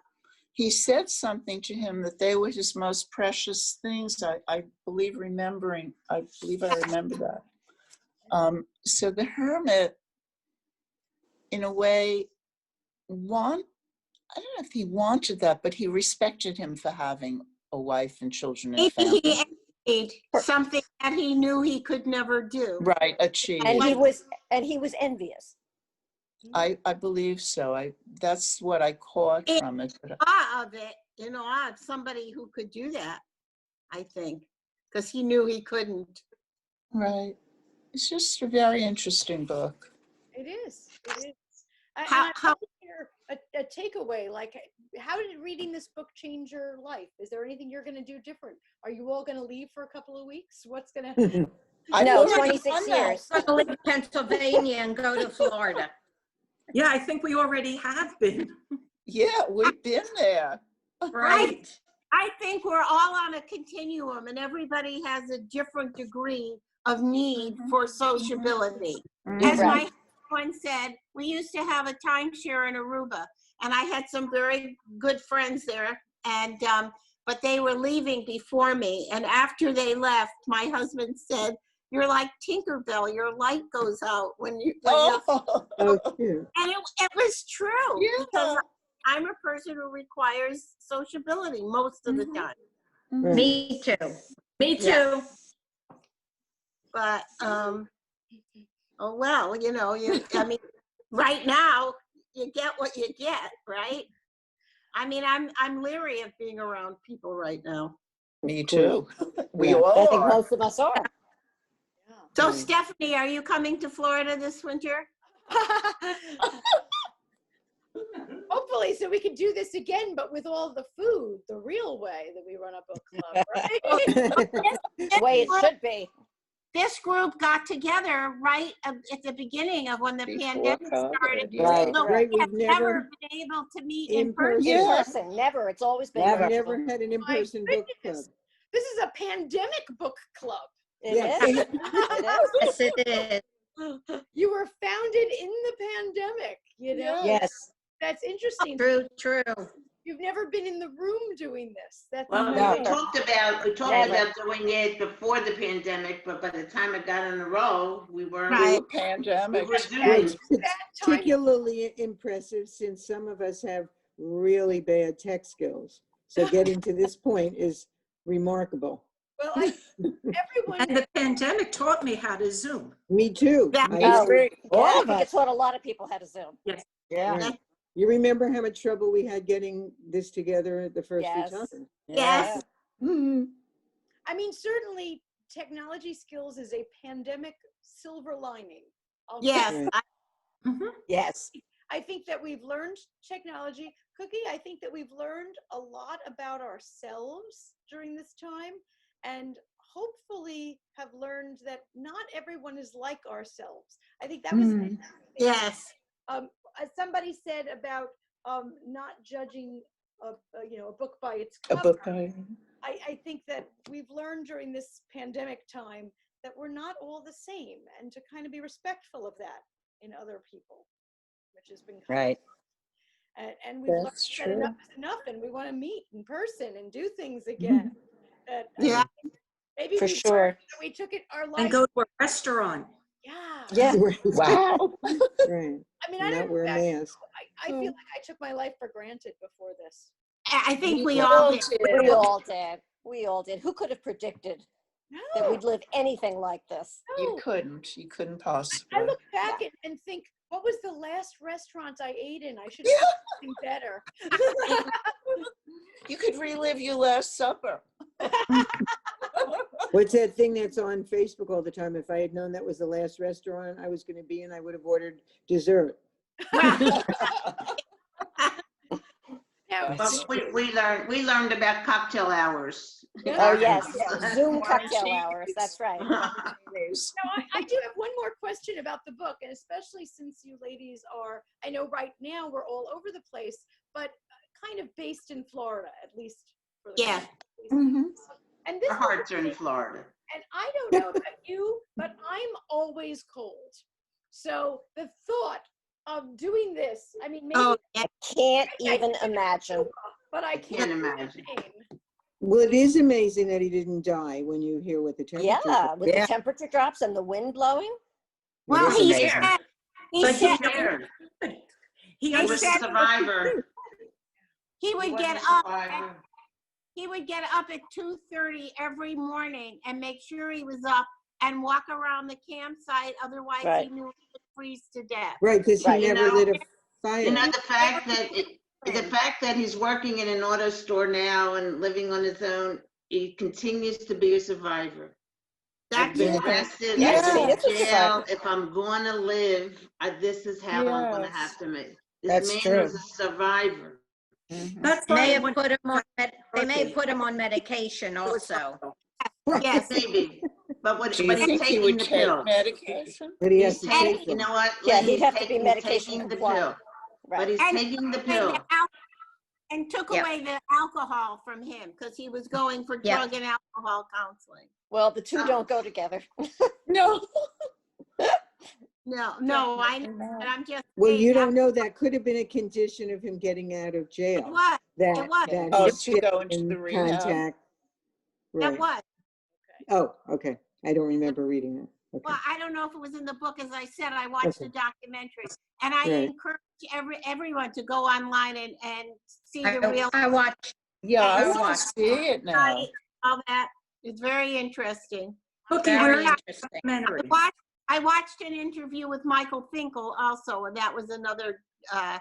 he said something to him that they were his most precious things. I believe I remember that. So the hermit, in a way, I don't know if he wanted that, but he respected him for having a wife and children and family. Maybe he envied something that he knew he could never do. Right, achieve. And he was envious. I believe so. That's what I caught from it. Awe of it, awe of somebody who could do that, I think, because he knew he couldn't. Right. It's just a very interesting book. It is. It is. And How- I'd how- love to hear a takeaway. Like, how did reading this book change your life? Is there anything you're going to do different? Are you all going to leave for a couple of weeks? What's going to? I've No, already 26 done that. years. I'm gonna leave Pennsylvania and go to Florida. Yeah, I think we already have been. Yeah, we've been there. Right. I think we're all on a continuum and everybody has a different degree of need for sociability. As my husband said, we used to have a timeshare in Aruba and I had some very good friends there and, but they were leaving before me. And after they left, my husband said, "You're like Tinkerbell, your light goes out when you're Oh, cute. and it was true because Yeah. I'm a person who requires sociability most of the time. Right. Me too. Me Yeah. too. But oh well, I mean, right now you get what you get, right? I mean, I'm leery of being around people right now. Me too. We Yeah. all I think are. most of us are. Yeah. So Right. Stephanie, are you coming to Florida this winter? Hopefully, so we can do this again, but with all the food, the real way that we run a book club, right? The way it should be. This group got together right at the beginning of when the Before pandemic COVID, started. yeah. Right. So Right, we have we've never never, been able to meet in in person. person. In Yeah. person, never. It's always been we've virtual. never had an in-person book club. goodness. This is a pandemic book club. It Yes. is. It is. Yes, it is. You were founded in the pandemic, you know? Yes. That's interesting. True, true. You've never been in the room doing this. That's Well, No. we talked Never. about doing it before the pandemic, but by the time it got on the roll, we weren't. Right. We Pandemic. were Well, Zooming. it's time. particularly impressive since some of us have really bad tech skills. So getting to this point is remarkable. Well, everyone, And the pandemic taught me how to Zoom. Me too. That- I Oh, agree. yeah, All I of think us. it's what a lot of people had to Zoom. Yeah. Right. You remember how much trouble we had getting this together the first few Yes. times? Yes. Mhm. I mean, certainly technology skills is a pandemic silver lining. I'll say Yes. Right. Yes. I think that we've learned technology. Cookie, I think that we've learned a lot about ourselves during this time and hopefully have learned that not everyone is like ourselves. I think that was Yes. as somebody said about not judging a book by its A cover. book I. I think that we've learned during this pandemic time that we're not all the same and to kind of be respectful of that in other people, which has been kind of Right. and we've learned That's that enough true. is enough and we want to meet in person and do things again. That Yeah. maybe For we sure. we took it our And life. go to a restaurant. Yeah. Yeah. Right. Wow. Right. I mean, I And don't not wear a know. mask. I feel like I took my life for granted before this. I think we We all all did. did. We all did. We all did. Who could have predicted that No, we'd live anything like this? You no. couldn't. You couldn't I possibly. look back and think, what was the last restaurant I ate in? I should Yeah. have something better. You could relive your Last Supper. What's that thing that's on Facebook all the time? If I had known that was the last restaurant I was going to be in, I would have ordered dessert. Now, But we learned about cocktail hours. Oh, yes. Zoom Martini. cocktail hours. That's right. Martinis. now I do have one more question about the book, and especially since you ladies are, I know right now we're all over the place, but kind of based in Florida, at least for the Yeah. Mhm. And this Our hearts are in Florida. and I don't know about you, but I'm always cold. So the thought of doing this, I mean, maybe, Oh, yeah. Can't even imagine. but I Can't can't imagine. Well, it is amazing that he didn't die when you hear what the temperature Yeah, with Yeah. the temperature drops and the wind blowing. Well, is he amazing. said, he But said cared. He He was a said- survivor. he He would was get a up. survivor. He would get up at 2:30 every morning and make sure he was up and walk around the campsite. Otherwise, he Right. knew he would freeze to death. Right, because he Right. You never know- lit a fire. You know, the fact that he's working in an auto store now and living on his own, he continues to be a survivor. I've That's been it. arrested. Yes, I've see, been in it's a jail. survivor. If I'm going to live, this is how I'm going to have Yes. to make. This That's man true. was a survivor. Mhm. That's May why have when put him on, they may have Turkey, put him on medication it was also. Yes. Maybe, but Do you he's think he taking would the take pill. medication? But he has He's to taking, take you them. know what, Yeah, Lynn, he'd have to be medication taking the compliant. pill. But Right. he's And taking the and pill. the al- and took Yep. away the alcohol from him because he was going for Yep. drug and alcohol counseling. Well, the two don't go together. No. No, I know, but I'm just Well, saying you that don't know, that could have been a condition of him getting out of it jail. was. That, It was. that Oh, he's to still go into in the rehab. contact. That Right. was. Oh, okay. I don't remember reading that. Okay. Well, I don't know if it was in the book. As I said, I watched the Okay. documentary, and I Right. encourage everyone to go online and see the real I watched, Yeah, I And want to see it now. site, all that. It's very interesting. Cookie, very where's the interesting. documentary? I watched an interview with Michael Finkel also, and that was another.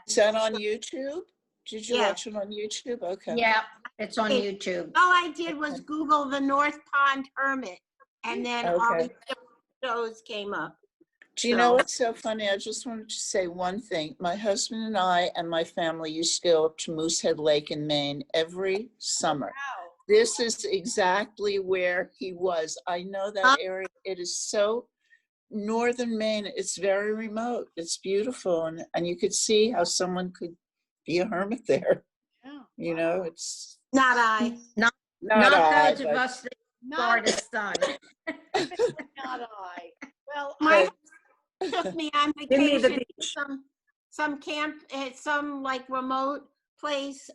Is that on YouTube? Did you Yeah. watch it on YouTube? Okay. Yeah, it's on It- YouTube. All I did was Google the North Pond Hermit, and then all Okay. these different shows came up. Do you know So- what's so funny? I just wanted to say one thing. My husband and I and my family used to go up to Moosehead Lake in Maine every summer. This is exactly where he was. I know that area. It is so northern Maine. It's very remote. It's beautiful. And you could see how someone could be a hermit there. Yeah. You know, it's Not I. not Not I, those of but- us that Not, Florida's son. not I. Well, My husband took me on Give me the vacation to beach. some camp at some like remote place.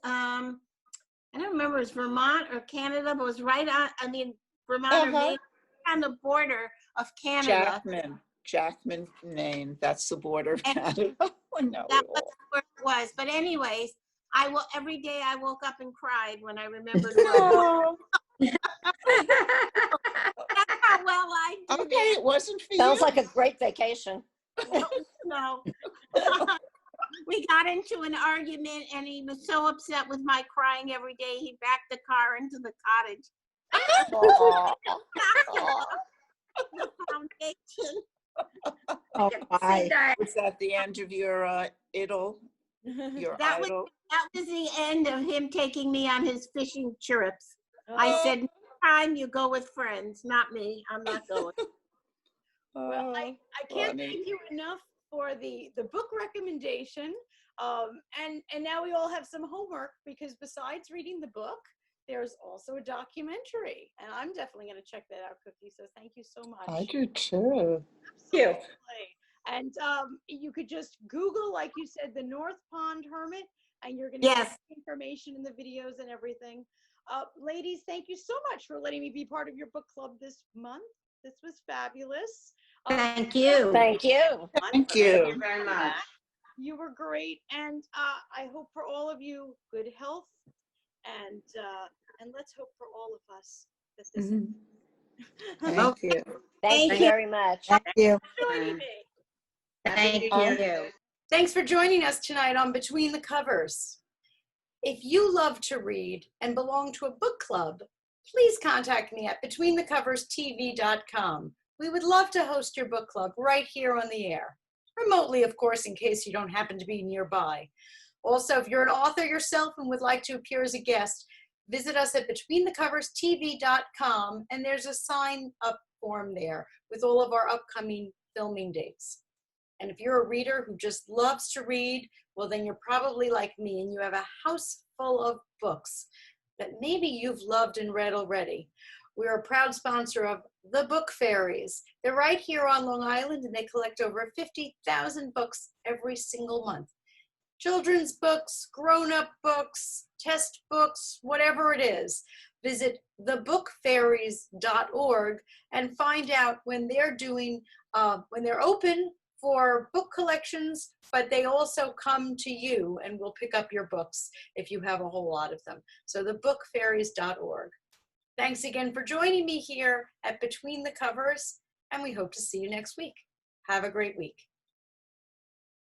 I don't remember, it was Vermont or Canada, but it was right on, Vermont or Uh-huh. Maine, on the border of Canada. Jackman, Maine. That's the border of And- Canada. I know That it was all. where it was. But anyways, every day I woke up and cried when I remembered where it was. That's how well I did Okay, it. it wasn't for Sounds you. like a great vacation. No. We got into an argument and he was so upset with my crying every day, he backed the car into the cottage. Aw. The foundation. Oh, my. Was that the end of your idyll? Your That was- idol? That was the end of him taking me on his fishing trips. I Oh, said, next time you go with friends, not me. I'm not going. well, I can't funny. thank you enough for the book recommendation. And now we all have some homework, because besides reading the book, there's also a documentary, and I'm definitely going to check that out, Cookie. So thank you so much. I do too. You. Absolutely. And you could just Google, like you said, the North Pond Hermit, and you're going to Yes. get information in the videos and everything. Ladies, thank you so much for letting me be part of your book club this month. This was fabulous. Thank you. Thank you. Thank Thank you. you very much. You were great, and I hope for all of you good health, and let's hope for all of us that this Thank you. Thank you very much. Thank you. joining me. Thank you. Thanks for joining us tonight on Between the Covers. If you love to read and belong to a book club, please contact me at betweenthecoverstv.com. We would love to host your book club right here on the air. Remotely, of course, in case you don't happen to be nearby. Also, if you're an author yourself and would like to appear as a guest, visit us at betweenthecoverstv.com, and there's a sign-up form there with all of our upcoming filming dates. And if you're a reader who just loves to read, well, then you're probably like me and you have a house full of books that maybe you've loved and read already. We're a proud sponsor of the Book Fairies. They're right here on Long Island, and they collect over 50,000 books every single month. Children's books, grown-up books, test books, whatever it is. Visit thebookfairies.org and find out when they're doing, when they're open for book collections, but they also come to you and will pick up your books if you have a whole lot of them. So thebookfairies.org. Thanks again for joining me here at Between the Covers, and we hope to see you next week. Have a great week.